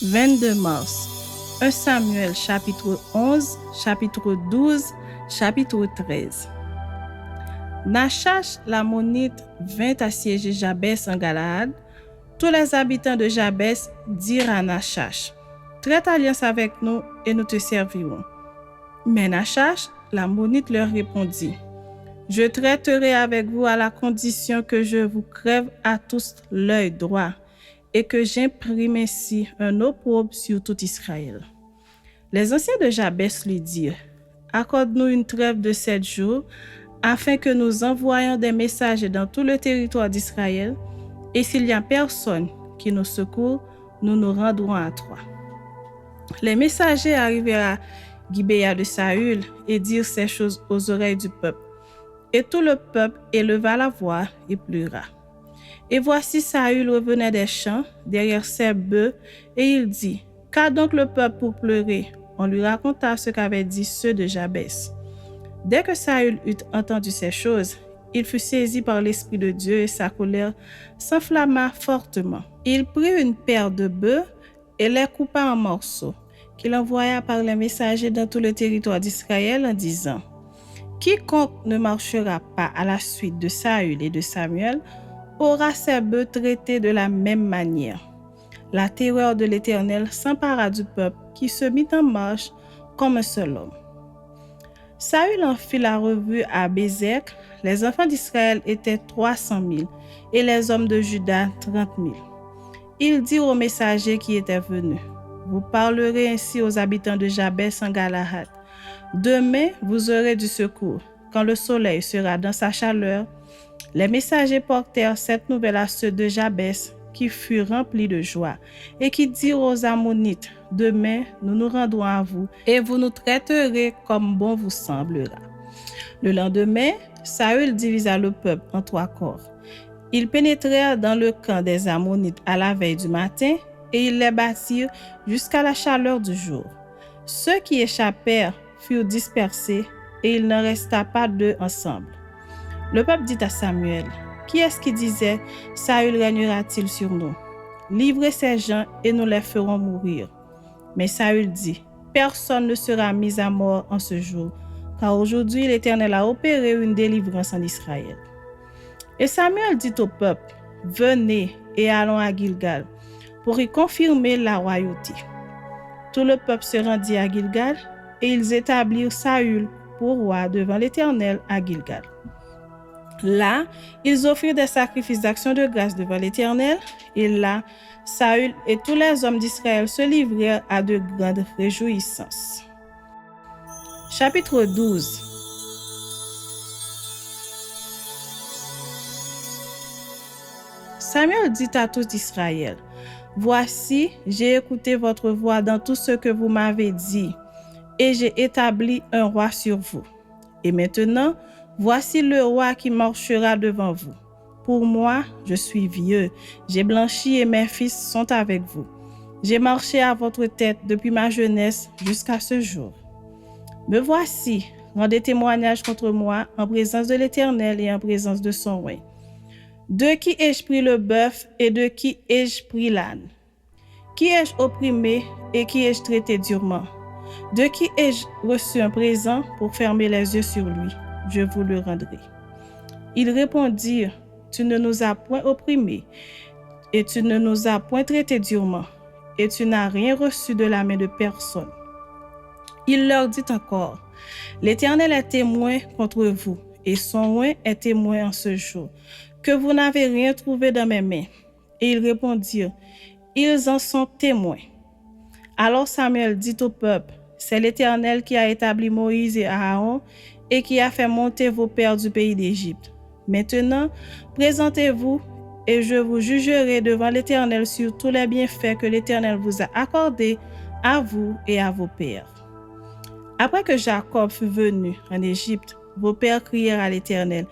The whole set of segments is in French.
22 mars. 1 Samuel chapitre 11, chapitre 12, chapitre 13. Nachash l'ammonite vint assiéger Jabès en Galaad. Tous les habitants de Jabès dirent à Nachash: Traite alliance avec nous et nous te servirons. Mais Nachash l'ammonite leur répondit: Je traiterai avec vous à la condition que je vous crève à tous l'œil droit et que j'imprime ainsi un opprobre sur tout Israël. Les anciens de Jabès lui dirent: Accorde-nous une trêve de 7 jours, afin que nous envoyions des messagers dans tout le territoire d'Israël, et s'il n'y a personne qui nous secourt, nous nous rendrons à toi. Les messagers arrivèrent à Gibéa de Saül et dirent ces choses aux oreilles du peuple. Et tout le peuple éleva la voix et pleura. Et voici Saül revenait des champs, derrière ses bœufs, et il dit: Qu'a donc le peuple pour pleurer? On lui raconta ce qu'avaient dit ceux de Jabès. Dès que Saül eut entendu ces choses, il fut saisi par l'Esprit de Dieu et sa colère s'enflamma fortement. Il prit une paire de bœufs et les coupa en morceaux, qu'il envoya par les messagers dans tout le territoire d'Israël en disant: Quiconque ne marchera pas à la suite de Saül et de Samuel aura ses bœufs traités de la même manière. La terreur de l'Éternel s'empara du peuple qui se mit en marche comme un seul homme. Saül en fit la revue à Bézek. Les enfants d'Israël étaient 300 000 et les hommes de Juda 30 000. Il dit aux messagers qui étaient venus: Vous parlerez ainsi aux habitants de Jabès en Galaad. Demain, vous aurez du secours. Quand le soleil sera dans sa chaleur, les messagers portèrent cette nouvelle à ceux de Jabès, qui furent remplis de joie, et qui dirent aux Ammonites: Demain, nous nous rendrons à vous, et vous nous traiterez comme bon vous semblera. Le lendemain, Saül divisa le peuple en 3 corps. Ils pénétrèrent dans le camp des Ammonites à la veille du matin, et ils les battirent jusqu'à la chaleur du jour. Ceux qui échappèrent furent dispersés, et il n'en resta pas 2 ensemble. Le peuple dit à Samuel: Qui est-ce qui disait: Saül régnera-t-il sur nous? Livrez ces gens et nous les ferons mourir. Mais Saül dit: Personne ne sera mis à mort en ce jour, car aujourd'hui l'Éternel a opéré une délivrance en Israël. Et Samuel dit au peuple: Venez et allons à Gilgal, pour y confirmer la royauté. Tout le peuple se rendit à Gilgal, et ils établirent Saül pour roi devant l'Éternel à Gilgal. Là, ils offrirent des sacrifices d'action de grâce devant l'Éternel, et là, Saül et tous les hommes d'Israël se livrèrent à de grandes réjouissances. Chapitre 12. Samuel dit à tous d'Israël: Voici, j'ai écouté votre voix dans tout ce que vous m'avez dit, et j'ai établi un roi sur vous. Et maintenant, voici le roi qui marchera devant vous. Pour moi, je suis vieux, j'ai blanchi et mes fils sont avec vous. J'ai marché à votre tête depuis ma jeunesse jusqu'à ce jour. Me voici, rendez témoignage contre moi en présence de l'Éternel et en présence de son roi. De qui ai-je pris le bœuf et de qui ai-je pris l'âne? Qui ai-je opprimé et qui ai-je traité durement? De qui ai-je reçu un présent pour fermer les yeux sur lui? Je vous le rendrai. Ils répondirent: Tu ne nous as point opprimés, et tu ne nous as point traités durement, et tu n'as rien reçu de la main de personne. Il leur dit encore: L'Éternel est témoin contre vous, et son roi est témoin en ce jour, que vous n'avez rien trouvé dans mes mains. Et ils répondirent: Ils en sont témoins. Alors Samuel dit au peuple: C'est l'Éternel qui a établi Moïse et Aaron, et qui a fait monter vos pères du pays d'Égypte. Maintenant, présentez-vous, et je vous jugerai devant l'Éternel sur tous les bienfaits que l'Éternel vous a accordés à vous et à vos pères. Après que Jacob fut venu en Égypte, vos pères crièrent à l'Éternel,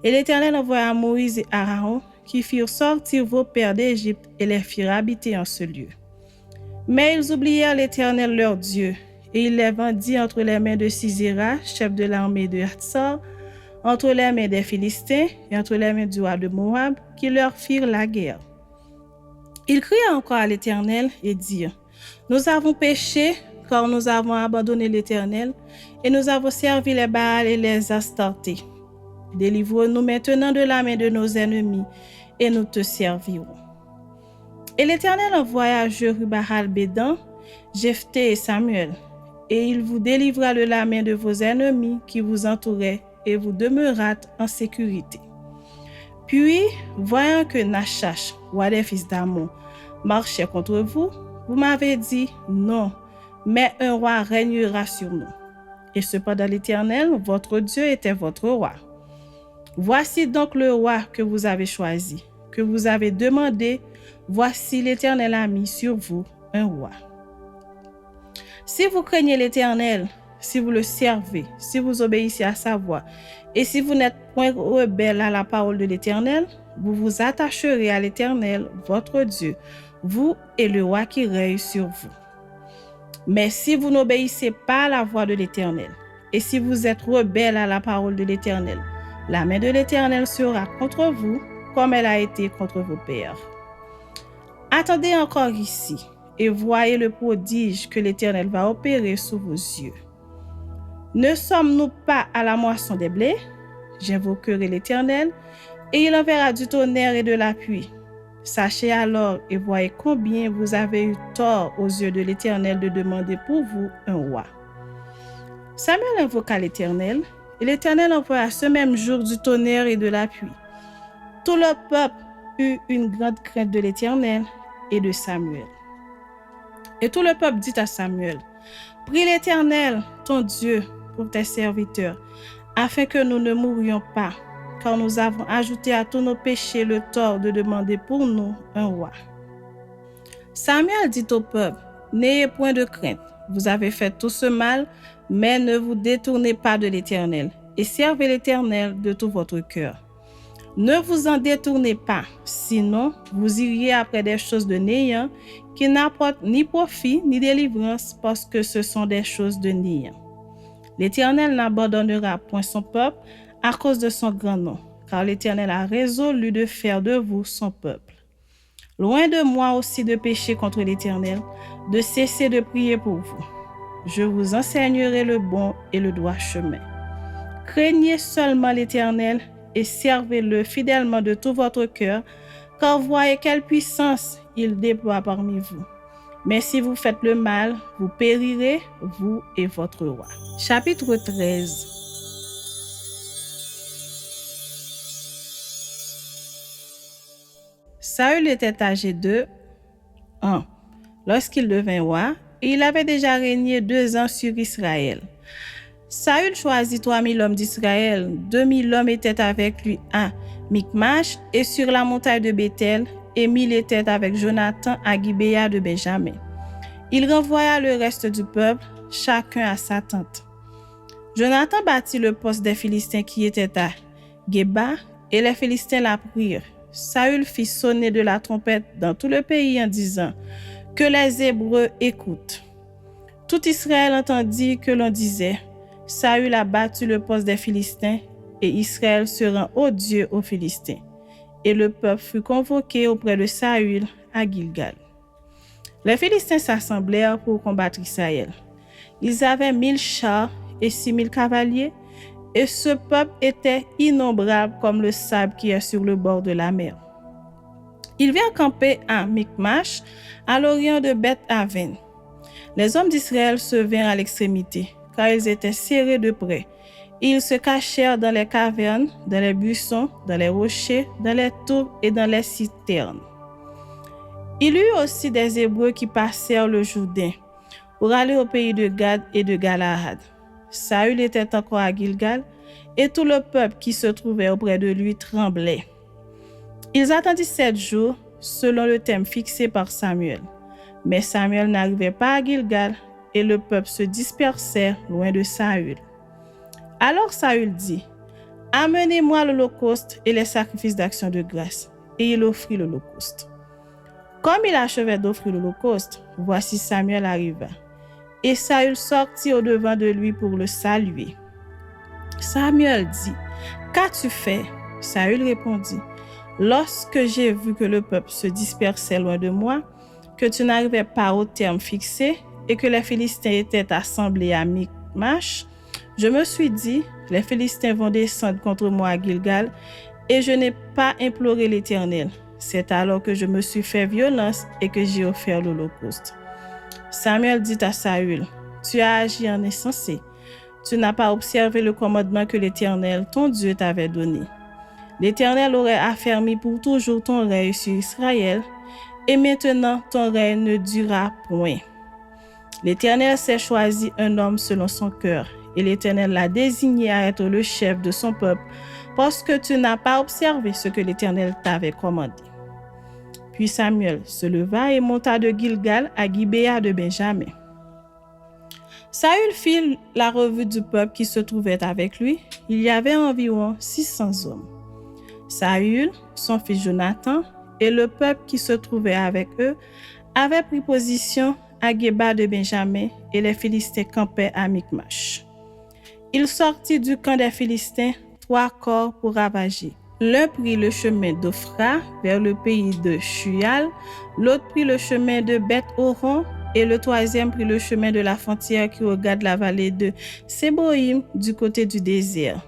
et l'Éternel envoya Moïse et Aaron, qui firent sortir vos pères d'Égypte et les firent habiter en ce lieu. Mais ils oublièrent l'Éternel leur Dieu, et il les vendit entre les mains de Sisera, chef de l'armée de Hatzor, entre les mains des Philistins et entre les mains du roi de Moab, qui leur firent la guerre. Ils crièrent encore à l'Éternel et dirent: Nous avons péché car nous avons abandonné l'Éternel et nous avons servi les Baals et les Astartés. Délivre-nous maintenant de la main de nos ennemis et nous te servirons. Et l'Éternel envoya Jerubbaal-Bédan, Jephthé et Samuel, et il vous délivra de la main de vos ennemis qui vous entouraient et vous demeurâtes en sécurité. Puis, voyant que Nachash, roi des fils d'Ammon, marchait contre vous, vous m'avez dit non, mais un roi régnera sur nous. Et cependant l'Éternel, votre Dieu, était votre roi. Voici donc le roi que vous avez choisi, que vous avez demandé. Voici l'Éternel a mis sur vous un roi. Si vous craignez l'Éternel, si vous le servez, si vous obéissez à sa voix, et si vous n'êtes point rebelle à la parole de l'Éternel, vous vous attacherez à l'Éternel, votre Dieu, vous et le roi qui règne sur vous. Mais si vous n'obéissez pas à la voix de l'Éternel, et si vous êtes rebelle à la parole de l'Éternel, la main de l'Éternel sera contre vous, comme elle a été contre vos pères. Attendez encore ici, et voyez le prodige que l'Éternel va opérer sous vos yeux. Ne sommes-nous pas à la moisson des blés? J'invoquerai l'Éternel, et il enverra du tonnerre et de la pluie. Sachez alors et voyez combien vous avez eu tort aux yeux de l'Éternel de demander pour vous un roi. Samuel invoqua l'Éternel, et l'Éternel envoya ce même jour du tonnerre et de la pluie. Tout le peuple eut une grande crainte de l'Éternel et de Samuel. Et tout le peuple dit à Samuel, « Prie l'Éternel, ton Dieu, pour tes serviteurs, afin que nous ne mourions pas, car nous avons ajouté à tous nos péchés le tort de demander pour nous un roi. » Samuel dit au peuple, « N'ayez point de crainte, vous avez fait tout ce mal, mais ne vous détournez pas de l'Éternel, et servez l'Éternel de tout votre cœur. Ne vous en détournez pas, sinon vous iriez après des choses de néant qui n'apportent ni profit ni délivrance, parce que ce sont des choses de néant. L'Éternel n'abandonnera point son peuple à cause de son grand nom, car l'Éternel a résolu de faire de vous son peuple. Loin de moi aussi de pécher contre l'Éternel, de cesser de prier pour vous. Je vous enseignerai le bon et le droit chemin. Craignez seulement l'Éternel et servez-le fidèlement de tout votre cœur, car voyez quelle puissance il déploie parmi vous. Mais si vous faites le mal, vous périrez, vous et votre roi. Chapitre 13. Saül était âgé de 1 lorsqu'il devint roi, et il avait déjà régné 2 ans sur Israël. Saül choisit 3000 hommes d'Israël, 2000 hommes étaient avec lui à Michmash et sur la montagne de Béthel, et 1000 étaient avec Jonathan à Gibéa de Benjamin. Il renvoya le reste du peuple, chacun à sa tente. Jonathan bâtit le poste des Philistins qui était à Géba, et les Philistins la prirent. Saül fit sonner de la trompette dans tout le pays en disant « Que les Hébreux écoutent ». Tout Israël entendit que l'on disait « Saül a battu le poste des Philistins, et Israël se rend odieux aux Philistins. » Et le peuple fut convoqué auprès de Saül à Gilgal. Les Philistins s'assemblèrent pour combattre Israël. Ils avaient 1000 chars et 6000 cavaliers, et ce peuple était innombrable comme le sable qui est sur le bord de la mer. Ils vinrent camper à Michmash, à l'orient de Beth-Aven. Les hommes d'Israël se vinrent à l'extrémité, car ils étaient serrés de près. Ils se cachèrent dans les cavernes, dans les buissons, dans les rochers, dans les tours et dans les citernes. Il y eut aussi des Hébreux qui passèrent le Jourdain pour aller au pays de Gad et de Galaad. Saül était encore à Gilgal, et tout le peuple qui se trouvait auprès de lui tremblait. Ils attendirent 7 jours, selon le thème fixé par Samuel. Mais Samuel n'arrivait pas à Gilgal, et le peuple se dispersait loin de Saül. Alors Saül dit, « Amenez-moi l'holocauste et les sacrifices d'action de grâce. » Et il offrit l'holocauste. Comme il achevait d'offrir l'holocauste, voici Samuel arriva. Et Saül sortit au-devant de lui pour le saluer. Samuel dit, « Qu'as-tu fait » Saül répondit, « Lorsque j'ai vu que le peuple se dispersait loin de moi, que tu n'arrivais pas au terme fixé et que les Philistins étaient assemblés à Michmash, je me suis dit, les Philistins vont descendre contre moi à Gilgal, et je n'ai pas imploré l'Éternel. C'est alors que je me suis fait violence et que j'ai offert l'holocauste. Samuel dit à Saül, tu as agi en insensé. Tu n'as pas observé le commandement que l'Éternel, ton Dieu, t'avait donné. L'Éternel aurait affermi pour toujours ton règne sur Israël, et maintenant ton règne ne durera point. L'Éternel s'est choisi un homme selon son cœur, et l'Éternel l'a désigné à être le chef de son peuple, parce que tu n'as pas observé ce que l'Éternel t'avait commandé. Puis Samuel se leva et monta de Gilgal à Gibéa de Benjamin. Saül fit la revue du peuple qui se trouvait avec lui. Il y avait environ 600 hommes. Saül, son fils Jonathan, et le peuple qui se trouvait avec eux avaient pris position à Geba de Benjamin et les Philistins campaient à Michmash. Il sortit du camp des Philistins 3 corps pour ravager. L'un prit le chemin d'Ophra vers le pays de Shual, l'autre prit le chemin de Beth-Horon et le troisième prit le chemin de la frontière qui regarde la vallée de Séboïm du côté du désert.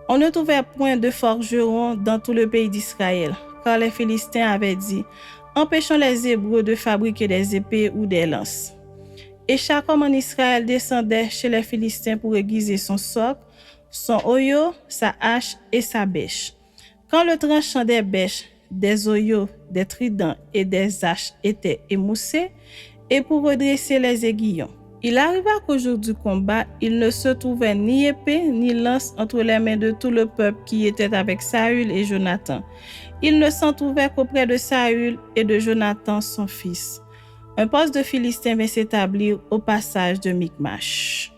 On ne trouvait point de forgerons dans tout le pays d'Israël, car les Philistins avaient dit « Empêchons les Hébreux de fabriquer des épées ou des lances. » Et chaque homme en Israël descendait chez les Philistins pour aiguiser son soc, son oyo, sa hache et sa bêche. Quand le tranchant des bêches, des oyaux, des tridents et des haches était émoussé, et pour redresser les aiguillons, il arriva qu'au jour du combat, il ne se trouvait ni épée ni lance entre les mains de tout le peuple qui était avec Saül et Jonathan. Il ne s'en trouvait qu'auprès de Saül et de Jonathan son fils. Un poste de Philistins vint s'établir au passage de Michmash.